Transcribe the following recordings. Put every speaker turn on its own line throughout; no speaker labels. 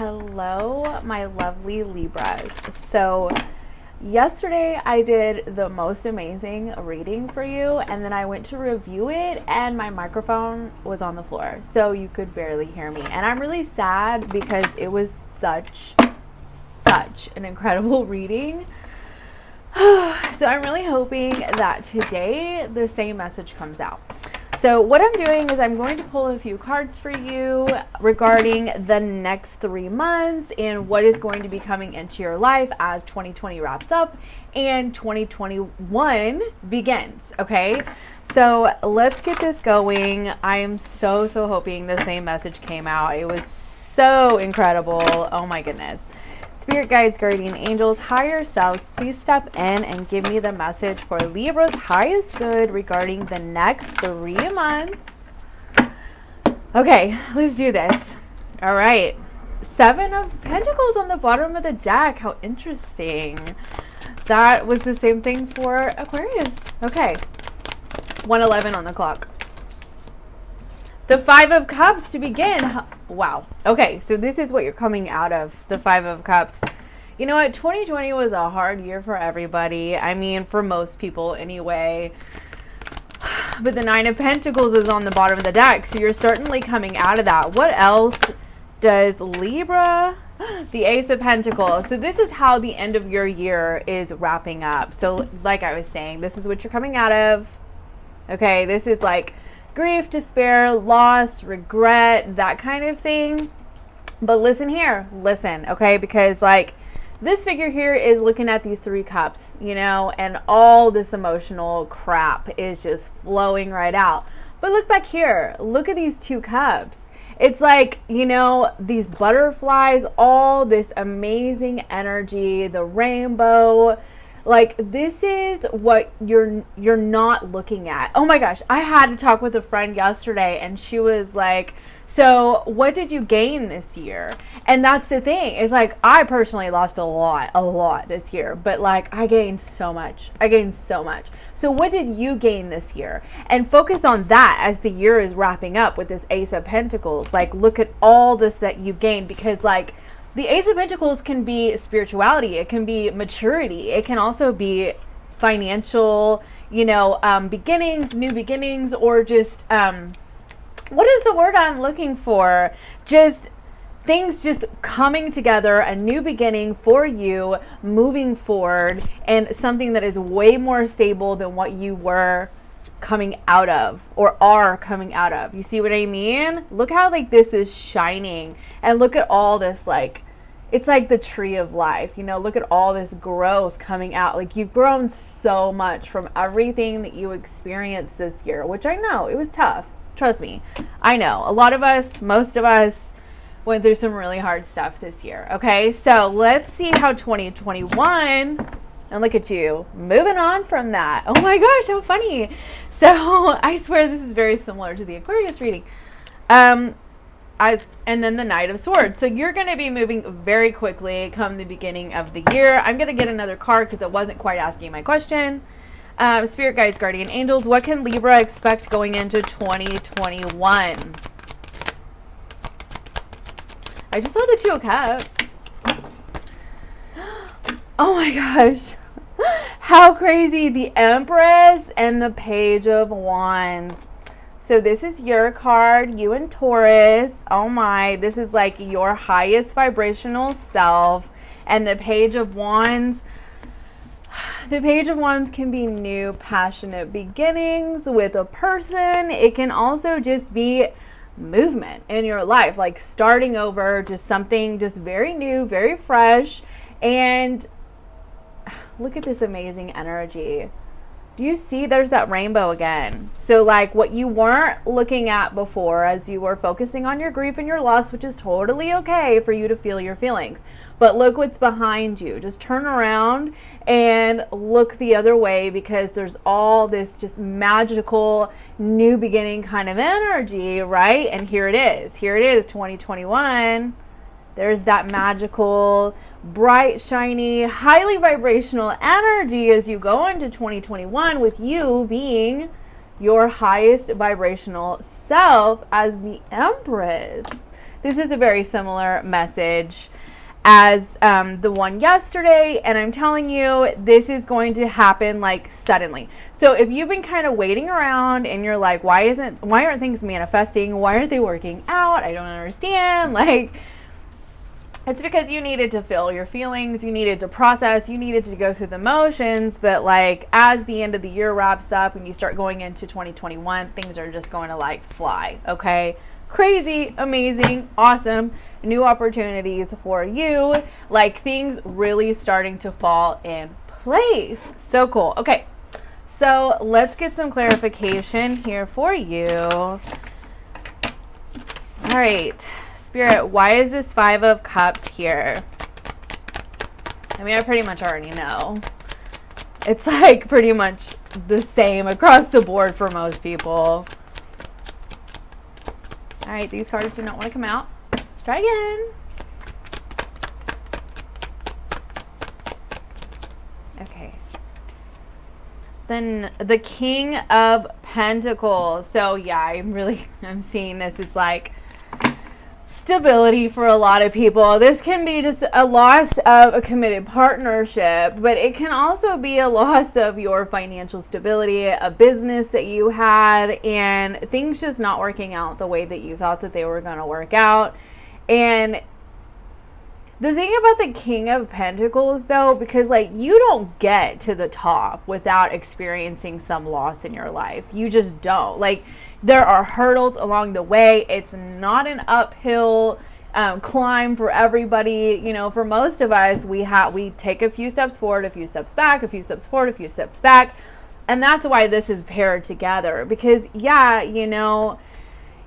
Hello, my lovely Libras. So yesterday I did the most amazing reading for you, and then I went to review it and my microphone was on the floor, so you could barely hear me. And I'm really sad because it was such an incredible reading. So I'm really hoping that today the same message comes out. So what I'm doing is I'm going to pull a few cards for you regarding the next 3 months and what is going to be coming into your life as 2020 wraps up and 2021 begins. Okay, so let's get this going. I am so hoping the same message came out. It was so incredible. Oh my goodness. Spirit guides, guardian angels, higher selves, please step in and give me the message for Libra's highest good regarding the next 3 months. Okay, let's do this. All right. 7 of Pentacles on the bottom of the deck. How interesting. That was the same thing for Aquarius. Okay. 1:11 on the clock. The 5 of Cups to begin. Wow. Okay, so this is what you're coming out of, the 5 of Cups. You know what? 2020 was a hard year for everybody. I mean, for most people anyway. But the 9 of Pentacles is on the bottom of the deck, so you're certainly coming out of that. What else does Libra? The Ace of Pentacles. So this is how the end of your year is wrapping up. So like I was saying, this is what you're coming out of. Okay, this is like grief, despair, loss, regret, that kind of thing. But listen here, listen, okay? Because like this figure here is looking at these 3 cups, you know, and all this emotional crap is just flowing right out. But look back here, look at these 2 cups. It's like, you know, these butterflies, all this amazing energy, the rainbow. Like, this is what you're not looking at. Oh my gosh, I had to talk with a friend yesterday and she was like, so what did you gain this year? And that's the thing. It's like, I personally lost a lot this year, but like I gained so much. So what did you gain this year? And focus on that as the year is wrapping up with this Ace of Pentacles. Like, look at all this that you've gained, because like the Ace of Pentacles can be spirituality. It can be maturity. It can also be financial, you know, beginnings, new beginnings, or just, what is the word I'm looking for? Just things just coming together, a new beginning for you, moving forward, and something that is way more stable than what you were coming out of or are coming out of. You see what I mean? Look how like this is shining, and look at all this, like it's like the tree of life, you know. Look at all this growth coming out. Like, you've grown so much from everything that you experienced this year, which I know it was tough. Trust me, I know a lot of us, most of us went through some really hard stuff this year. Okay, so let's see how 2021. And look at you, moving on from that. Oh my gosh, how funny. So I swear this is very similar to the Aquarius reading. And then the Knight of Swords. So you're going to be moving very quickly come the beginning of the year. I'm going to get another card because it wasn't quite asking my question. Spirit guides, guardian angels, what can Libra expect going into 2021? I just saw the 2 of Cups. Oh my gosh. How crazy. The Empress and the Page of Wands. So this is your card, you and Taurus. Oh my, this is like your highest vibrational self. And the Page of Wands. The Page of Wands can be new, passionate beginnings with a person. It can also just be movement in your life, like starting over, just something just very new, very fresh. And look at this amazing energy. Do you see there's that rainbow again? So like what you weren't looking at before as you were focusing on your grief and your loss, which is totally okay for you to feel your feelings. But look what's behind you. Just turn around and look the other way, because there's all this just magical new beginning kind of energy, right? And here it is. Here it is, 2021. There's that magical, bright, shiny, highly vibrational energy as you go into 2021, with you being your highest vibrational self as the Empress. This is a very similar message as the one yesterday, and I'm telling you, this is going to happen like suddenly. So if you've been kind of waiting around and you're like, why aren't things manifesting? Why aren't they working out? I don't understand. Like, it's because you needed to feel your feelings, you needed to process, you needed to go through the motions. But like, as the end of the year wraps up and you start going into 2021, things are just going to like fly. Okay, crazy, amazing, awesome, new opportunities for you, like things really starting to fall in place. So cool. Okay, so let's get some clarification here for you. All right, Spirit, why is this 5 of Cups here? I mean, I pretty much already know. It's like pretty much the same across the board for most people. All right, these cards do not want to come out. Let's try again. Okay. Then the King of Pentacles. So yeah, I'm seeing this as like stability for a lot of people. This can be just a loss of a committed partnership, but it can also be a loss of your financial stability, a business that you had, and things just not working out the way that you thought that they were going to work out. And the thing about the King of Pentacles, though, because like you don't get to the top without experiencing some loss in your life. You just don't. Like, there are hurdles along the way. It's not an uphill climb for everybody. You know, for most of us, we take a few steps forward, a few steps back, a few steps forward, a few steps back. And that's why this is paired together. Because, yeah, you know,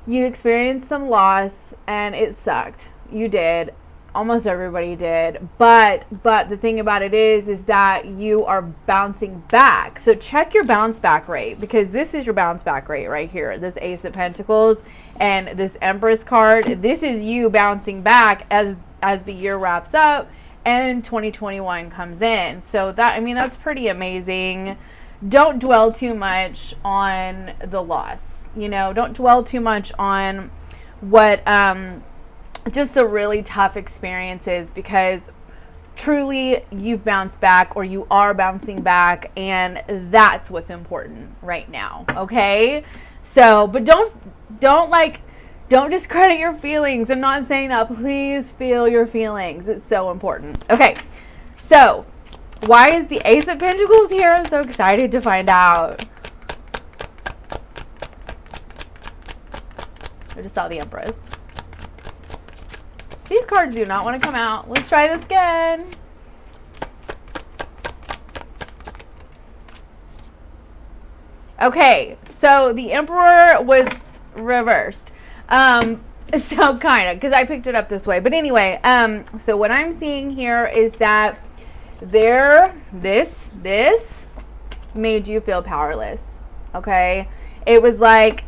you experienced some loss and it sucked. You did. Almost everybody did, but the thing about it is that you are bouncing back. So check your bounce back rate, because this is your bounce back rate right here. This Ace of Pentacles and this Empress card. This is you bouncing back as the year wraps up and 2021 comes in. So that, I mean, that's pretty amazing. Don't dwell too much on the loss. You know, don't dwell too much on what just the really tough experiences, because truly you've bounced back, or you are bouncing back, and that's what's important right now. Okay, so but don't discredit your feelings. I'm not saying that. Please feel your feelings. It's so important. Okay, so why is the Ace of Pentacles here? I'm so excited to find out. I just saw the Empress. These cards do not want to come out. Let's try this again. Okay, so the Emperor was reversed. So kind of, because I picked it up this way. But anyway, so what I'm seeing here is that this made you feel powerless. Okay? It was like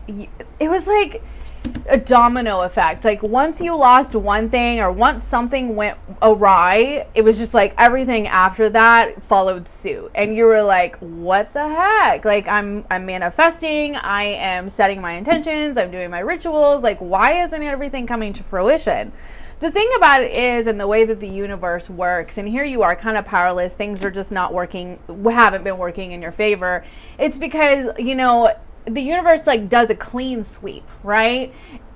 a domino effect. Like, once you lost one thing, or once something went awry, it was just like everything after that followed suit, and you were like, what the heck? Like, I'm manifesting, I am setting my intentions, I'm doing my rituals, like, why isn't everything coming to fruition? The thing about it is, and the way that the universe works, and here you are kind of powerless, things are just not working, haven't been working in your favor. It's because, you know, the universe like does a clean sweep, right?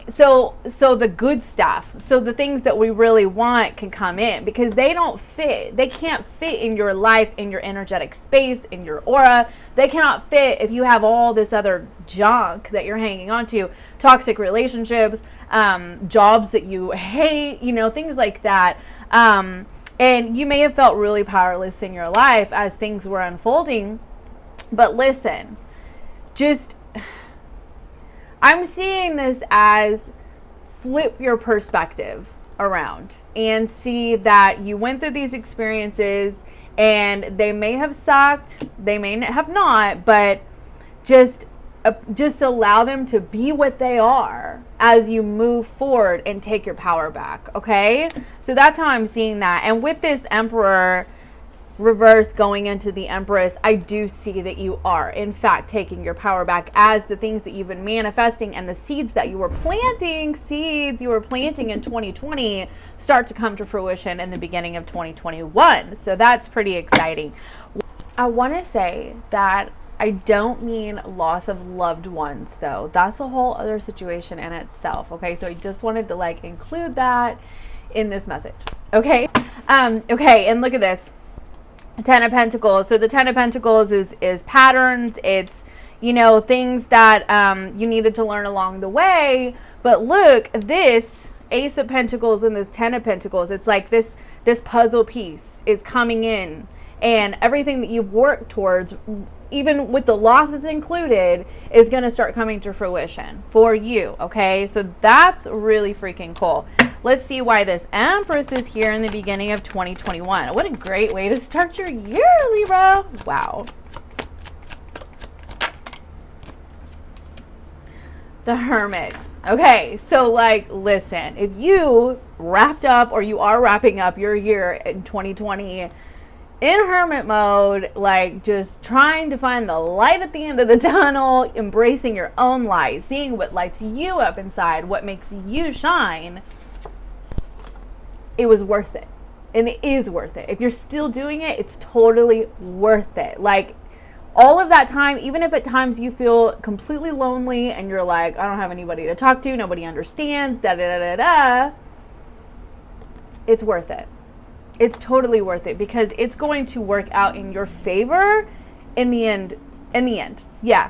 So the good stuff, so the things that we really want can come in, because they don't fit. They can't fit in your life, in your energetic space, in your aura. They cannot fit if you have all this other junk that you're hanging on to, toxic relationships, jobs that you hate, you know, things like that. And you may have felt really powerless in your life as things were unfolding. But listen, I'm seeing this as flip your perspective around and see that you went through these experiences, and they may have sucked, they may have not, but just allow them to be what they are as you move forward and take your power back. Okay, so that's how I'm seeing that. And with this Emperor reverse going into the Empress, I do see that you are, in fact, taking your power back as the things that you've been manifesting and the seeds that you were planting, in 2020 start to come to fruition in the beginning of 2021. So that's pretty exciting. I want to say that I don't mean loss of loved ones, though. That's a whole other situation in itself. Okay, so I just wanted to like include that in this message. Okay, okay, and look at this. Ten of Pentacles. So the Ten of Pentacles is patterns. It's, you know, things that you needed to learn along the way. But look, this Ace of Pentacles and this Ten of Pentacles, it's like this puzzle piece is coming in, and everything that you've worked towards, even with the losses included, is going to start coming to fruition for you. Okay, so that's really freaking cool. Let's see why this Empress is here in the beginning of 2021. What a great way to start your year, Libra. Wow. The Hermit. Okay, so like, listen, if you wrapped up or you are wrapping up your year in 2020 in hermit mode, like just trying to find the light at the end of the tunnel, embracing your own light, seeing what lights you up inside, what makes you shine, it was worth it. And it is worth it. If you're still doing it, it's totally worth it. Like all of that time, even if at times you feel completely lonely and you're like, I don't have anybody to talk to, nobody understands, da da da da da, it's worth it. It's totally worth it because it's going to work out in your favor in the end. Yeah.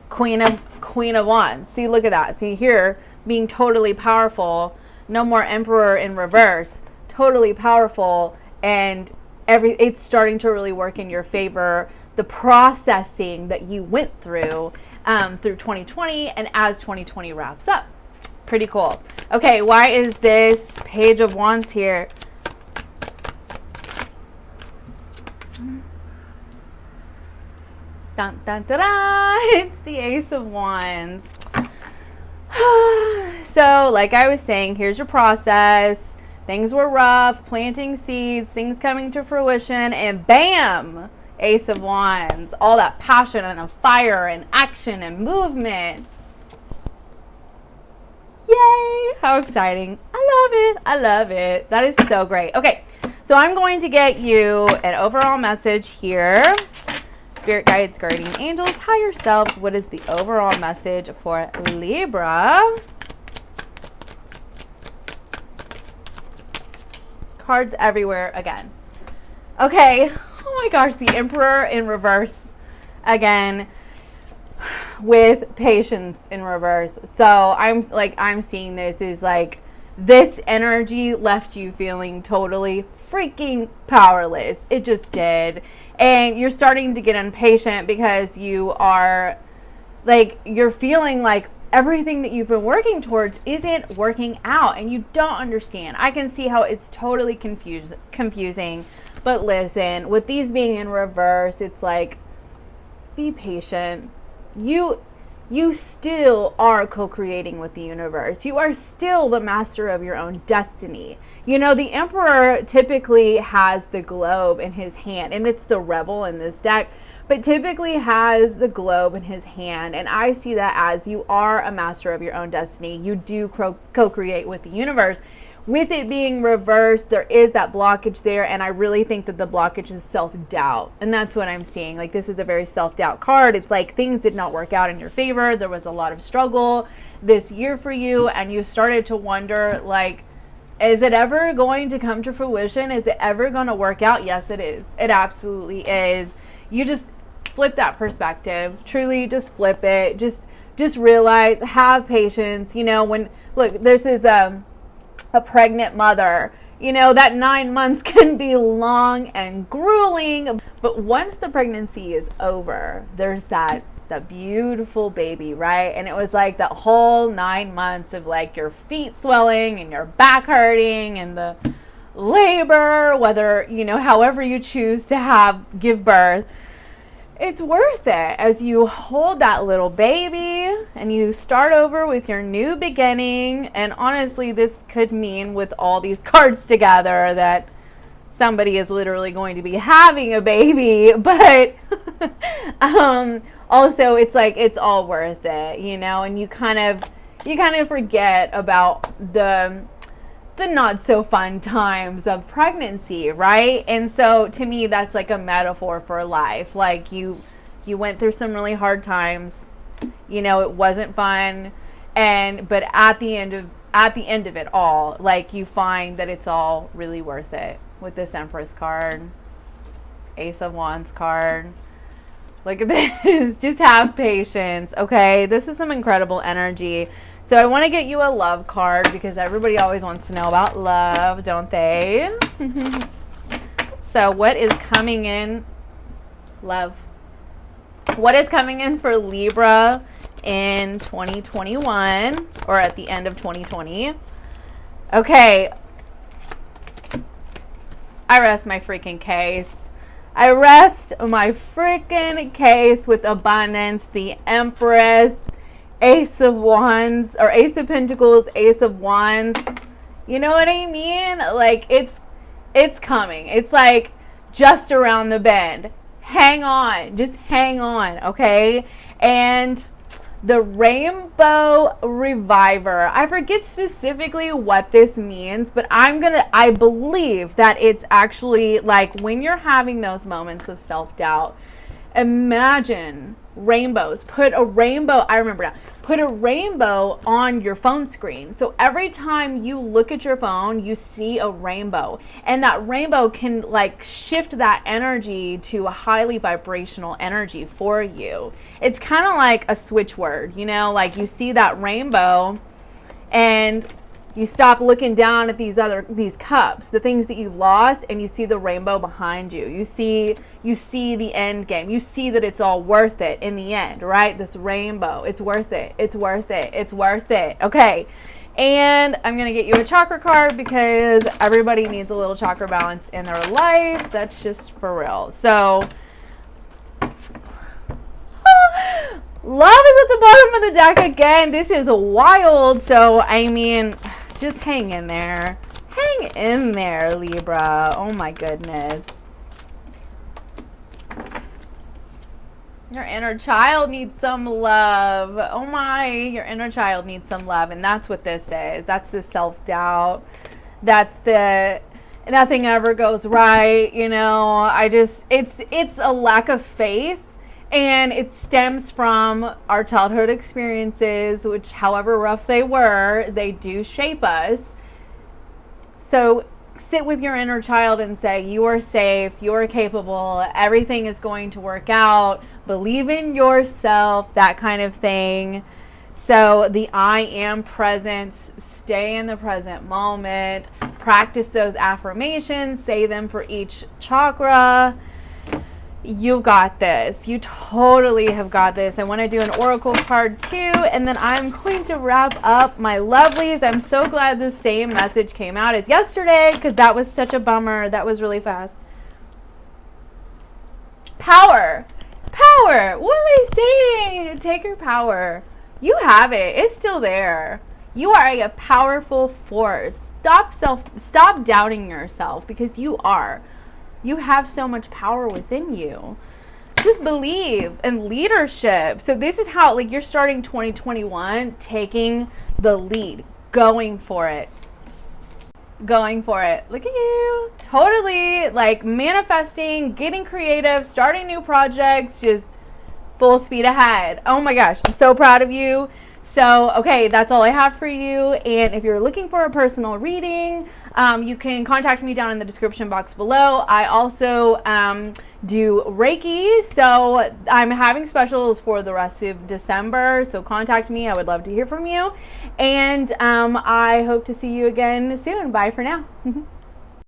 Queen of Wands. See, look at that. See here, being totally powerful. No more Emperor in reverse. Totally powerful, and it's starting to really work in your favor. The processing that you went through 2020, and as 2020 wraps up. Pretty cool. Okay, why is this Page of Wands here? Dun, dun, dun, dun. It's the Ace of Wands. So, like I was saying, here's your process. Things were rough, planting seeds, things coming to fruition, and bam! Ace of Wands. All that passion and a fire and action and movement. Yay! How exciting. I love it. I love it. That is so great. Okay, so I'm going to get you an overall message here. Spirit guides, guardian angels, higher selves. What is the overall message for Libra? Cards everywhere again. Okay. Oh my gosh, the Emperor in reverse again with Patience in reverse. So I'm seeing this is like this energy left you feeling totally freaking powerless. It just did. And you're starting to get impatient because you are like, you're feeling like everything that you've been working towards isn't working out and you don't understand. I can see how it's totally confusing. But listen, with these being in reverse, it's like, be patient. You still are co-creating with the universe. You are still the master of your own destiny. You know, the Emperor typically has the globe in his hand, and it's the Rebel in this deck, but typically has the globe in his hand. And I see that as you are a master of your own destiny. You do co-create with the universe. With it being reversed, there is that blockage there, and I really think that the blockage is self-doubt, and that's what I'm seeing. Like, this is a very self-doubt card. It's like things did not work out in your favor. There was a lot of struggle this year for you, and you started to wonder, like, is it ever going to come to fruition? Is it ever going to work out? Yes, it is. It absolutely is. You just flip that perspective. Truly, just flip it. Just realize, have patience. You know, when, look, this is a pregnant mother, you know, that 9 months can be long and grueling, but once the pregnancy is over, there's that beautiful baby, right? And it was like that whole 9 months of like your feet swelling and your back hurting and the labor, whether, you know, however you choose to give birth. It's worth it as you hold that little baby and you start over with your new beginning. And honestly, this could mean with all these cards together that somebody is literally going to be having a baby, but also it's like it's all worth it, you know, and you kind of forget about the not so fun times of pregnancy, right? And so to me that's like a metaphor for life. Like you went through some really hard times, you know, it wasn't fun, but at the end of it all, like you find that it's all really worth it with this Empress card, Ace of Wands card. Look at this. Just have patience, okay? This is some incredible energy. So I want to get you a love card because everybody always wants to know about love, don't they? So what is coming in? Love. What is coming in for Libra in 2021 or at the end of 2020? Okay. I rest my freaking case. I rest my freaking case with abundance, the Empress, Ace of Wands, or Ace of Pentacles, Ace of Wands. You know what I mean? Like, it's coming. It's like just around the bend. Hang on. Just hang on, okay? And the Rainbow Reviver. I forget specifically what this means, but I believe that it's actually like when you're having those moments of self-doubt, imagine rainbows. Put a rainbow on your phone screen. So every time you look at your phone, you see a rainbow, and that rainbow can like shift that energy to a highly vibrational energy for you. It's kind of like a switch word, you know, like you see that rainbow and you stop looking down at these cups, the things that you lost, and you see the rainbow behind you. You see the end game. You see that it's all worth it in the end, right? This rainbow, it's worth it. It's worth it. It's worth it. Okay. And I'm going to get you a chakra card because everybody needs a little chakra balance in their life. That's just for real. So love is at the bottom of the deck again. This is wild. So, I mean, just hang in there. Hang in there, Libra. Oh my goodness. Your inner child needs some love. Oh my, your inner child needs some love. And that's what this is. That's the self-doubt. That's the nothing ever goes right. You know, it's a lack of faith. And it stems from our childhood experiences, which however rough they were, they do shape us. So sit with your inner child and say, you are safe, you are capable, everything is going to work out, believe in yourself, that kind of thing. So the I am presence, stay in the present moment, practice those affirmations, say them for each chakra. You got this. You totally have got this. I want to do an oracle card too, and then I'm going to wrap up my lovelies. I'm so glad the same message came out as yesterday because that was such a bummer. That was really fast. Power. Power. What am I saying? Take your power. You have it. It's still there. You are a powerful force. Stop doubting yourself because you are. You have so much power within you. Just believe in leadership. So this is how, like, you're starting 2021 taking the lead, going for it. Going for it. Look at you. Totally, like, manifesting, getting creative, starting new projects, just full speed ahead. Oh my gosh, I'm so proud of you. So, okay, that's all I have for you. And if you're looking for a personal reading, you can contact me down in the description box below. I also do Reiki, so I'm having specials for the rest of December. So contact me. I would love to hear from you. And I hope to see you again soon. Bye for now.